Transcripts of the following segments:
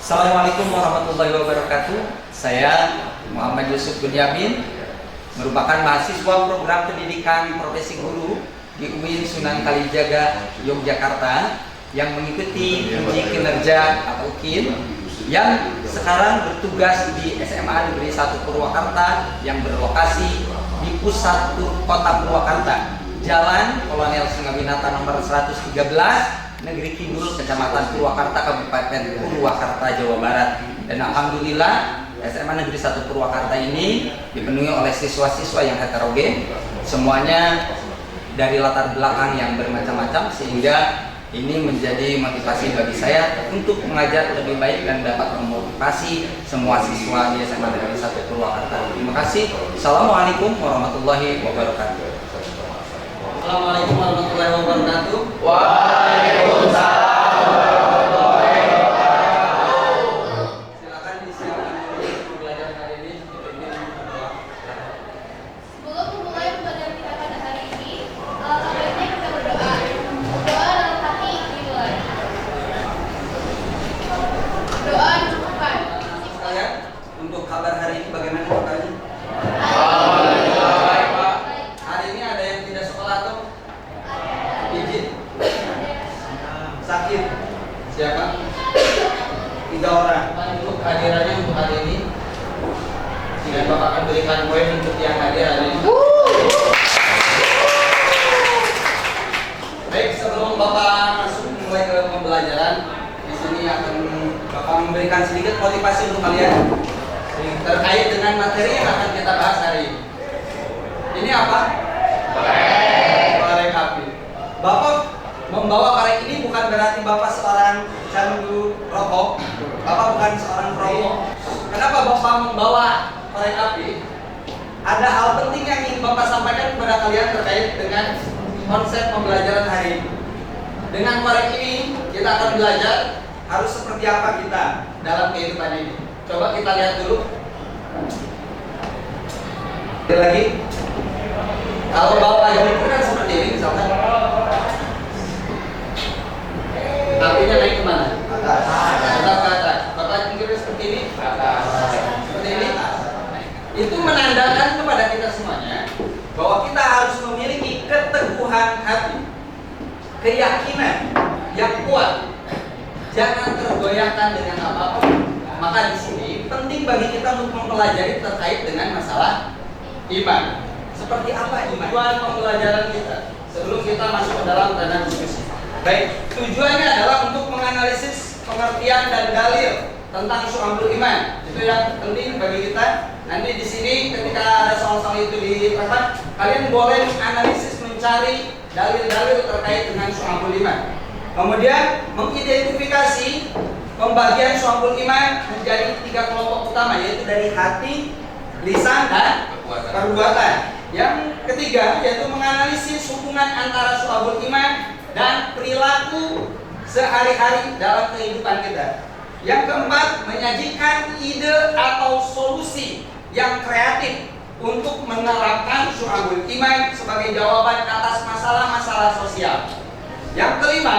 Assalamualaikum warahmatullahi wabarakatuh. Saya Muhammad Yusuf Bunyamin, merupakan mahasiswa program pendidikan profesi guru di UIN Sunan Kalijaga, Yogyakarta, yang mengikuti uji kinerja atau UKIN, yang sekarang bertugas di SMA Negeri 1 Purwakarta yang berlokasi di pusat kota Purwakarta, Jalan Kolonel Singawinata nomor 113, Negeri Kidul, Kecamatan Purwakarta, Kabupaten Purwakarta, Jawa Barat. Dan alhamdulillah SMA Negeri 1 Purwakarta ini dipenuhi oleh siswa-siswa yang heterogen, semuanya dari latar belakang yang bermacam-macam, sehingga ini menjadi motivasi bagi saya untuk mengajar lebih baik dan dapat memotivasi semua siswa di SMA Negeri 1 Purwakarta. Terima kasih. Assalamualaikum warahmatullahi wabarakatuh. Assalamualaikum warahmatullahi wabarakatuh. Waalaikumsalam warahmatullahi wabarakatuh. Silakan disiapkan pembelajaran hari ini. Sebelum memulai pembelajaran kita pada hari ini, sebaiknya kita berdoa. Berdoa dalam hati dimulai. Doa dicukupkan. Sekalian, untuk kabar hari ini bagaimana kabarnya? Alhamdulillah baik, Pak. Hari ini ada yang tidak sekolah atau izin? Sakit? Siapa? 3 orang. Untuk kehadirannya untuk hari ini, dan Bapak akan berikan poin untuk yang hadir hari ini. Baik, sebelum Bapak masuk mulai ke pembelajaran, di sini akan Bapak memberikan sedikit motivasi untuk kalian terkait dengan materi yang akan kita bahas hari ini. Ini apa? Korek api. Bapak membawa korek ini bukan berarti Bapak seorang candu rokok. Bapak bukan seorang perokok. Kenapa Bapak membawa korek api? Ada hal penting yang ingin Bapak sampaikan kepada kalian terkait dengan konsep pembelajaran hari ini. Dengan korek ini kita akan belajar harus seperti apa kita dalam kehidupan ini. Coba kita lihat dulu. Sekali lagi. Kalau bawa itu kan seperti ini misalkan. Apinya naik kemana? Tetap ke atas. Bapak pikirnya seperti ini? Seperti ini? Itu menandakan kepada kita semuanya bahwa kita harus memiliki keteguhan hati, keyakinan yang kuat, jangan tergoyahkan dengan apapun. Maka di sini penting bagi kita untuk mempelajari terkait dengan masalah iman. Seperti apa iman? Tujuan pembelajaran kita sebelum kita masuk ke dalam ranah diskusi. Baik, tujuannya adalah untuk menganalisis pengertian dan dalil tentang syu'abul iman. Itu yang penting bagi kita. Nanti di sini ketika ada soal-soal itu diterapkan, kalian boleh analisis mencari dalil-dalil terkait dengan syu'abul iman. Kemudian mengidentifikasi pembagian syu'abul iman menjadi 3 kelompok utama, yaitu dari hati, lisan, dan perbuatan. Yang ketiga yaitu menganalisis hubungan antara syu'abul iman dan perilaku sehari-hari dalam kehidupan kita. Yang keempat, menyajikan ide atau solusi yang kreatif untuk menerapkan syu'abul iman sebagai jawaban atas masalah-masalah sosial. Yang kelima,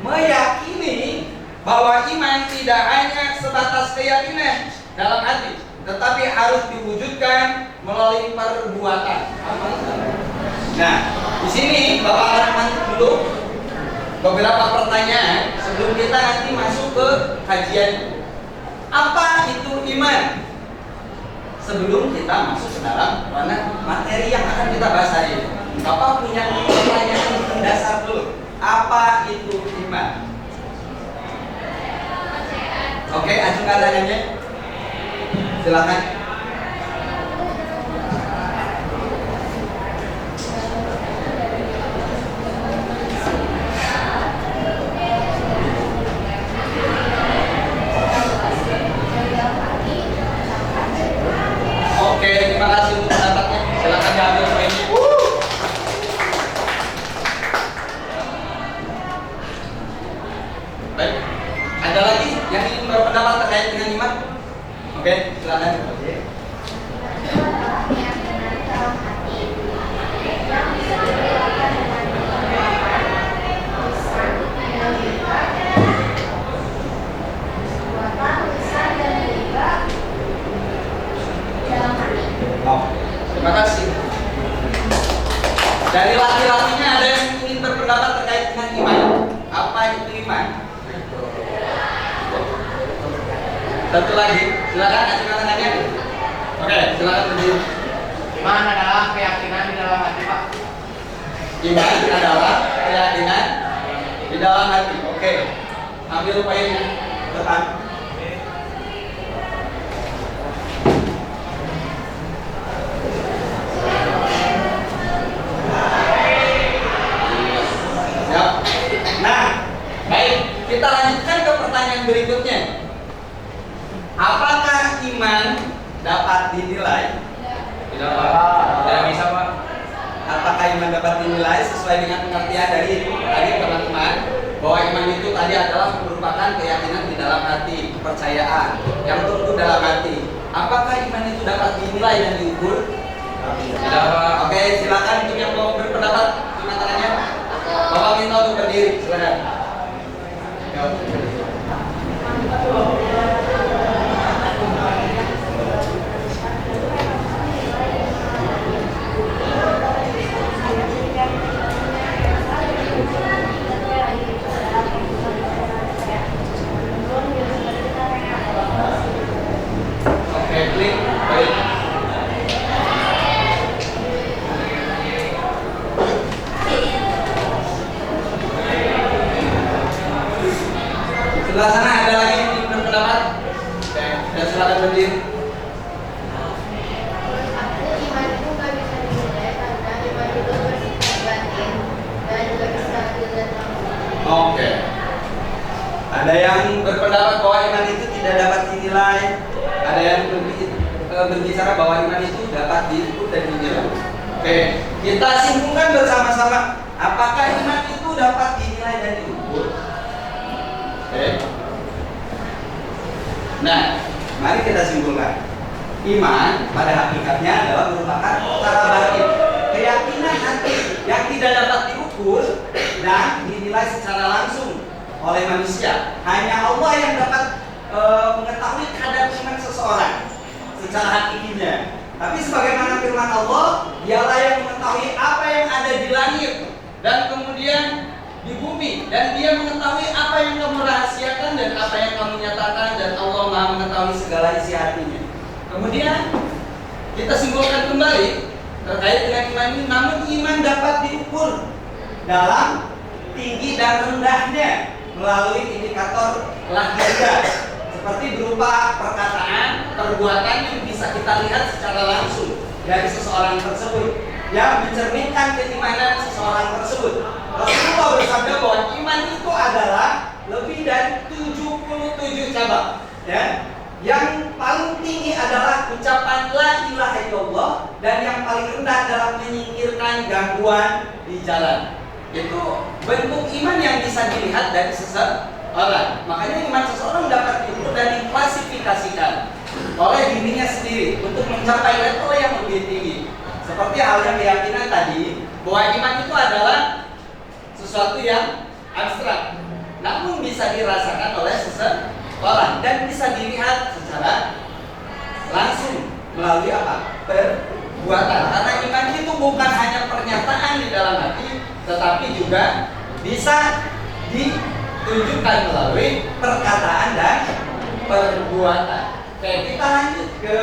meyakini bahwa iman tidak hanya sebatas keyakinan dalam hati, tetapi harus diwujudkan melalui perbuatan. Nah, di sini Bapak akan masuk dulu beberapa pertanyaan sebelum kita nanti masuk ke kajian. Apa itu iman? Sebelum kita masuk ke dalam ranah materi yang akan kita bahas hari ini, Bapak punya pertanyaan mendasar dulu. Apa itu iman? Oke, ajukan pertanyaannya. Silakan. Oke, terima kasih untuk pendapatnya. Silakan diambil poinnya. Baik. Ada lagi yang ingin berpendapat terkait dengan iman? Oke, silakan. Satu lagi, silakan ajukan tangannya. Oke, silakan berdiri. Iman adalah keyakinan di dalam hati, Pak. Iman adalah keyakinan di dalam hati. Oke, ambil poinnya depan. Siap. Nah, baik, kita lanjutkan ke pertanyaan berikutnya. Apakah iman dapat dinilai? Tidak, Pak. Tidak bisa, Pak. Apakah iman dapat dinilai sesuai dengan pengertian dari tadi teman-teman, bahwa iman itu tadi adalah merupakan keyakinan di dalam hati, kepercayaan yang tumbuh dalam hati. Apakah iman itu dapat dinilai dan diukur? Tidak, Pak. Oke, silakan untuk yang mau berpendapat, gimana tangannya? Bapak minta untuk berdiri, silakan. Oke, klik. Baik. Sebelah sana ada lagi yang ingin berpendapat? Oke, dan silakan berdiri. Menurut aku iman itu nggak bisa dinilai karena iman itu bersifat batin dan nggak bisa dilihat langsung. Oke. Ada yang berpendapat bahwa iman itu tidak dapat dinilai. Ada yang berbicara bahwa iman itu dapat diukur dan dinilai. Oke, kita simpulkan bersama-sama. Apakah iman itu dapat dinilai dan diukur? Oke. Nah, mari kita simpulkan. Iman pada hakikatnya adalah merupakan secara batin, keyakinan hati yang tidak dapat diukur dan dinilai secara langsung oleh manusia. Hanya Allah yang dapat mengetahui kadar iman seseorang secara hakikinya. Tapi sebagaimana firman Allah, Dialah yang mengetahui apa yang ada di langit dan kemudian di bumi, dan Dia mengetahui apa yang kamu rahasiakan dan apa yang kamu nyatakan, dan Allah Maha mengetahui segala isi hatinya. Kemudian kita simpulkan kembali terkait dengan iman ini. Namun iman dapat diukur dalam tinggi dan rendahnya melalui indikator lahiriah, seperti berupa perkataan, perbuatan yang bisa kita lihat secara langsung dari seseorang tersebut, yang mencerminkan keimanan seseorang tersebut. Rasulullah bersabda bahwa iman itu adalah lebih dari 77 cabang, ya. Yang paling tinggi adalah ucapan la ilaha illallah, dan yang paling rendah adalah menyingkirkan gangguan di jalan. Itu bentuk iman yang bisa dilihat dari seseorang. Makanya iman seseorang dapat diukur dan diklasifikasikan oleh dirinya sendiri untuk mencapai level yang lebih tinggi. Seperti halnya keyakinan tadi, bahwa iman itu adalah sesuatu yang abstrak, namun bisa dirasakan oleh seseorang dan bisa dilihat secara langsung melalui apa? Perbuatan. Karena iman itu bukan hanya pernyataan di dalam hati, tetapi juga bisa ditunjukkan melalui perkataan dan perbuatan. Oke, kita lanjut ke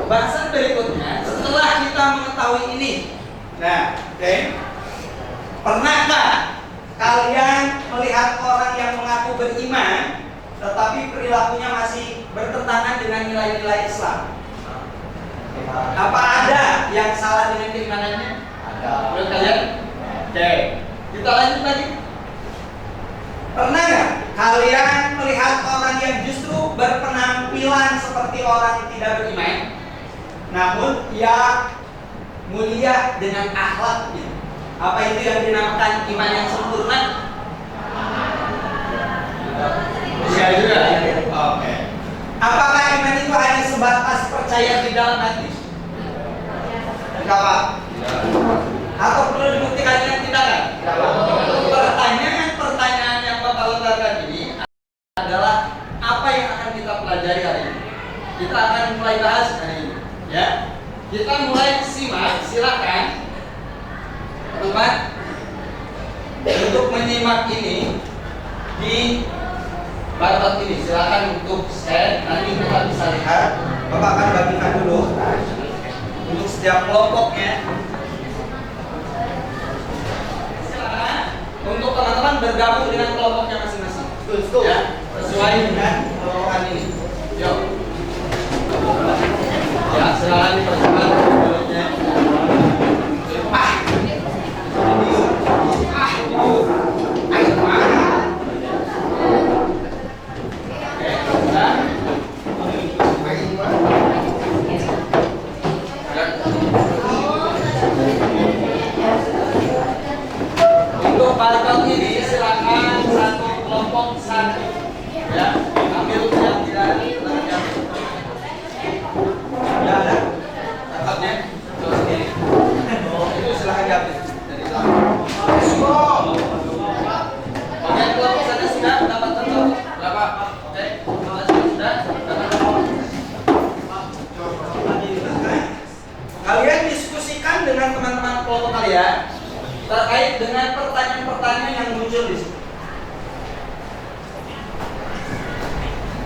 bahasan berikutnya. Setelah kita mengetahui ini, nah, oke, pernahkah kalian melihat orang yang mengaku beriman tetapi perilakunya masih bertentangan dengan nilai-nilai Islam? Apa ada yang salah dengan keimanannya? Ada. Menurut kalian? Oke, kita lanjut lagi. Pernah nggak kalian melihat orang yang justru berpenampilan seperti orang yang tidak beriman, namun ia mulia dengan akhlaknya? Apa itu yang dinamakan iman yang sempurna? Iya juga. Oke. Apakah iman itu hanya sebatas percaya di dalam hati? Enggak, Pak. Atau perlu dibuktikan dengan tindakan? Pertanyaan yang Bapak lontarkan ini adalah apa yang akan kita pelajari hari ini. Kita akan mulai bahas hari ini, ya. Kita mulai simak, silakan teman untuk menyimak ini di barcode ini. Silakan untuk scan. Nanti kita bisa lihat. Bapak akan bagikan dulu untuk setiap kelompoknya. Silakan untuk teman-teman bergabung dengan kelompoknya masing-masing. Ya, sesuai dengan kelompokan ini. Yuk. Ya, silakan dipercepat dulunya. Untuk barcode ini silakan satu kelompok satu, ya, ambil yang tidak ada. Tidak ada barcode-nya. Itu silakan diambil dari belakang. Oke, kelompok sana sudah mendapatkan berapa? Oke, sudah dapat. Kalian diskusikan dengan teman-teman kelompok kalian terkait dengan pertanyaan-pertanyaan yang muncul di sini.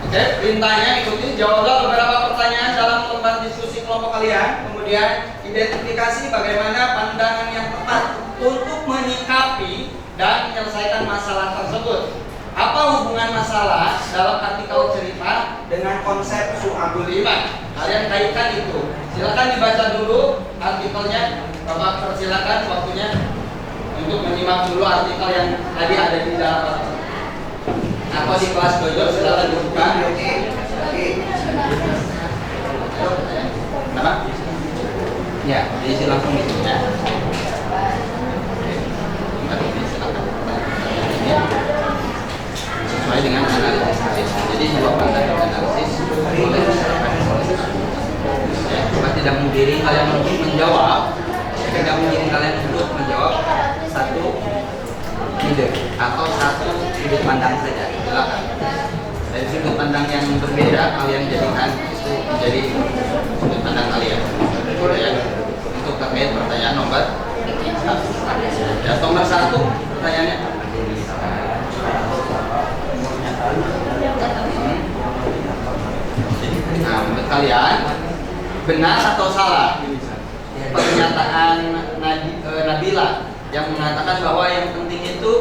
Oke, perintahnya ikuti, jawablah beberapa pertanyaan dalam lembar diskusi kelompok kalian. Kemudian identifikasi bagaimana pandangan yang tepat untuk menyikapi dan menyelesaikan masalah tersebut. Apa hubungan masalah dalam artikel cerita dengan konsep su'abul iman? Kalian kaitkan itu. Silakan dibaca dulu artikelnya. Bapak persilakan waktunya untuk menyimak dulu artikel yang tadi ada di dalam artikel. Atau di kelas dojo silakan dibuka. Apa? Ya, diisi langsung gitu ya. Sesuai dengan analisis. Jadi sebuah pandangan analisis boleh diserahkan oleh ya, coba tidak mengiring kalian untuk menjawab. Tidak mengiring kalian untuk menjawab satu ide atau satu sudut pandang saja. Silakan. Dari sudut pandang yang berbeda kalian jadikan itu menjadi sudut pandang kalian. Ya, untuk terkait pertanyaan nomor ya, nomor 1 pertanyaannya. Nah, menurut kalian benar atau salah pernyataan Nabila yang mengatakan bahwa yang penting itu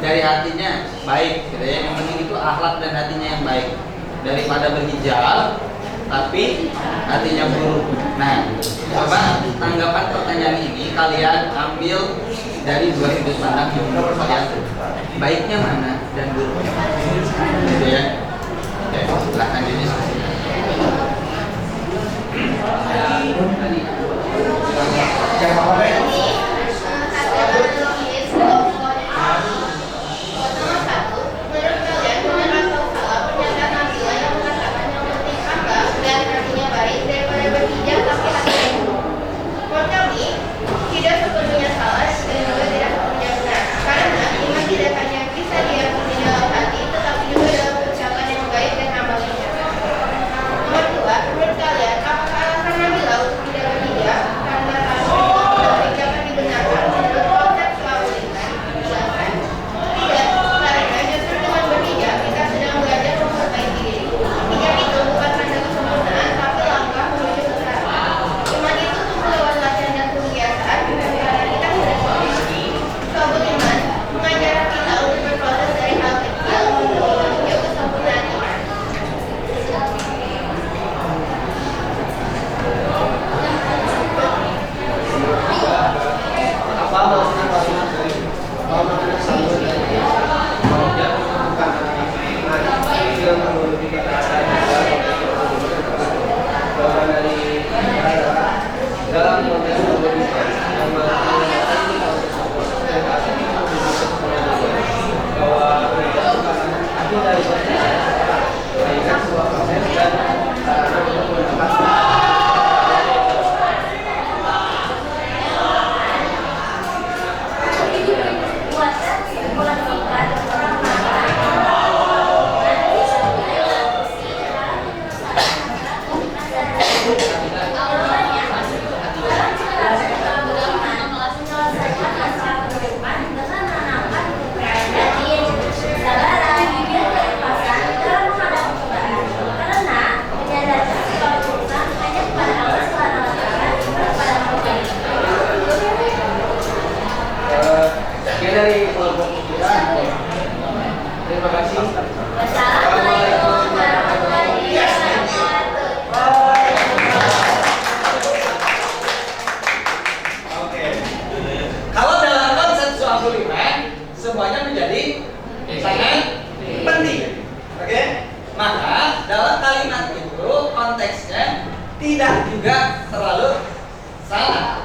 dari hatinya baik, gitu ya. Yang penting itu akhlak dan hatinya yang baik daripada berhijab tapi hatinya buruk. Nah, coba tanggapan pertanyaan ini kalian ambil dari dua sudut pandang yang menurut kalian baiknya mana dan buruknya mana, gitu ya. Oke, silahkan didiskusikan. Tidak sepenuhnya salah dan juga tidak sepenuhnya benar, karena iman tidak hanya bisa diyakini dalam hati, tetapi juga dalam ucapan yang baik dan amal yang nyata. Nomor 2, menurut kalian apakah alasan Nabila untuk tidak berhijab karena takut hijab dibenarkan menurut konsep Islamic? Jelaskan. Tidak, karena justru dengan berhijab kita sedang belajar memperbaiki diri. Hijab itu bukan tanda kesempurnaan, tapi langkah menuju ke sana. Iman itu tumbuh lewat latihan dan kebiasaan, karena kita sudah memiliki. Su'abul iman mengajar kita untuk berproses dari hal kecil menuju kesempurnaan iman. Apa maksudnya kalimat dari makna satu dari ya bukan yang menurut bahwa dari dalam konteks pembentukan bahwa itu dari sebuah proses dan sarana untuk menentukan Maka dalam kalimat itu konteksnya tidak juga terlalu salah.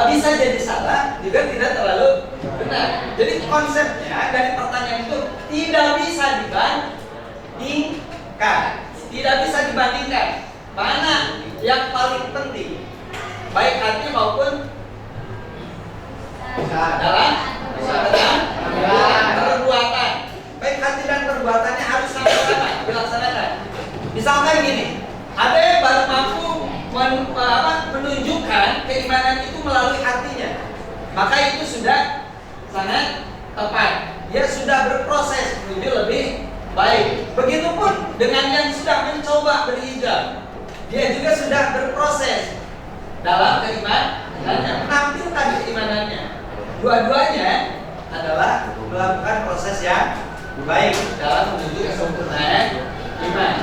Bisa jadi salah, juga tidak terlalu benar. Jadi konsepnya dari pertanyaan itu tidak bisa dibandingkan. Tidak bisa dibandingkan. Mana yang paling penting? Baik hati maupun dalam perbuatan. Baik hati dan perbuatannya harus sama-sama dilaksanakan. Misalkan gini, ada yang baru mampu menunjukkan keimanan itu melalui hatinya, maka itu sudah sangat tepat. Dia sudah berproses menuju lebih baik. Begitupun dengan yang sudah mencoba berhijab, dia juga sudah berproses dalam keimanannya, menampilkan keimanannya. Dua-duanya adalah melakukan proses yang baik dalam menuju kesempurnaan iman.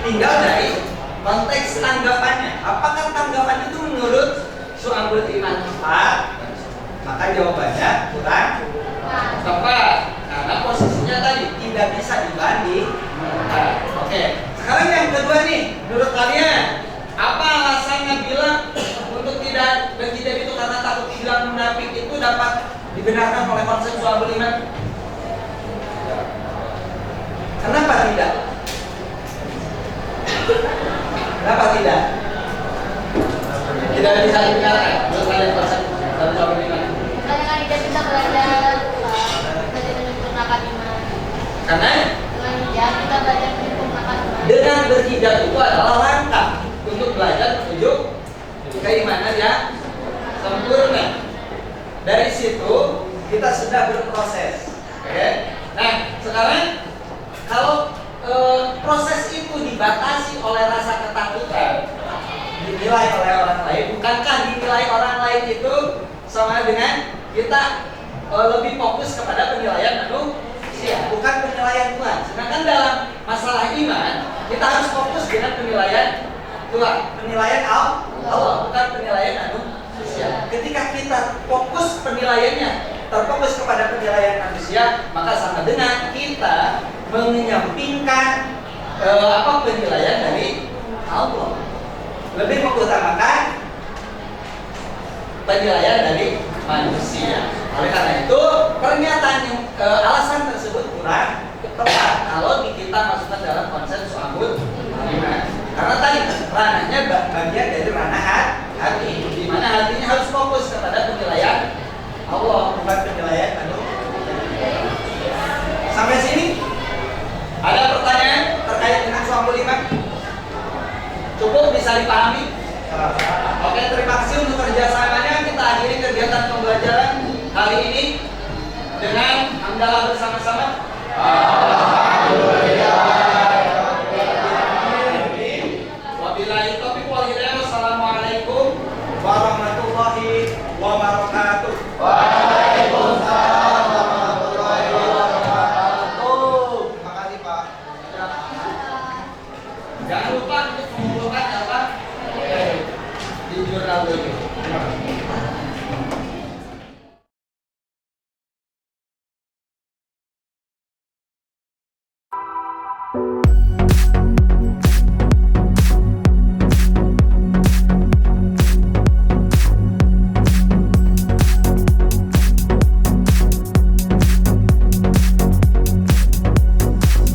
Tinggal dari konteks tanggapannya. Apakah tanggapan itu menurut Syu'abul Iman tepat? Maka jawabannya kurang tepat. Karena posisinya tadi tidak bisa dibanding. Oke. Sekarang yang kedua nih, menurut kalian apa alasannya bilang untuk tidak berhijab itu karena takut dibilang munafik itu dapat dibenarkan oleh konsep Syu'abul Iman? Kenapa tidak? Kenapa tidak? Tidak bisa dibenarkan menurut kalian konsep Syu'abul Iman? Karena kan kita bisa belajar menyempurnakan iman. Karena Dengan hijab kita belajar menyempurnakan iman. dengan berhijab itu adalah langkah untuk belajar menuju keimanan yang sempurna. Dari situ kita sudah berproses. Oke. Nah, sekarang kalau proses itu dibatasi oleh rasa ketakutan, dinilai oleh orang lain, bukankah dinilai orang lain itu sama dengan kita lebih fokus kepada penilaian manusia, bukan penilaian Tuhan? Sedangkan dalam masalah iman, kita harus fokus dengan penilaian Tuhan, penilaian Allah, bukan penilaian manusia. Ketika kita fokus penilaiannya, terfokus kepada penilaian manusia, maka sama dengan kita menyampingkan penilaian dari Allah, lebih mengutamakan penilaian dari manusia. Oleh karena itu pernyataan yang alasan tersebut kurang tepat kalau kita masukkan dalam konsep Syu'abul Iman. Karena tadi ranahnya bagian dari ranah hati, di mana hatinya harus fokus kepada penilaian Allah, bukan penilaian manusia. Sampai sini ada pertanyaan terkait dengan Syu'abul Iman? Cukup bisa dipahami? Oke, terima kasih untuk kerjasamanya. Kita akhiri kegiatan pembelajaran kali ini dengan hamdalah bersama-sama. Wabillahi taufiq wal hidayah. Wassalamualaikum warahmatullahi wabarakatuh. Waalaikumsalam warahmatullahi wabarakatuh. Terima kasih Pak. Jangan lupa untuk mengumpulkan apa di jurnal ini.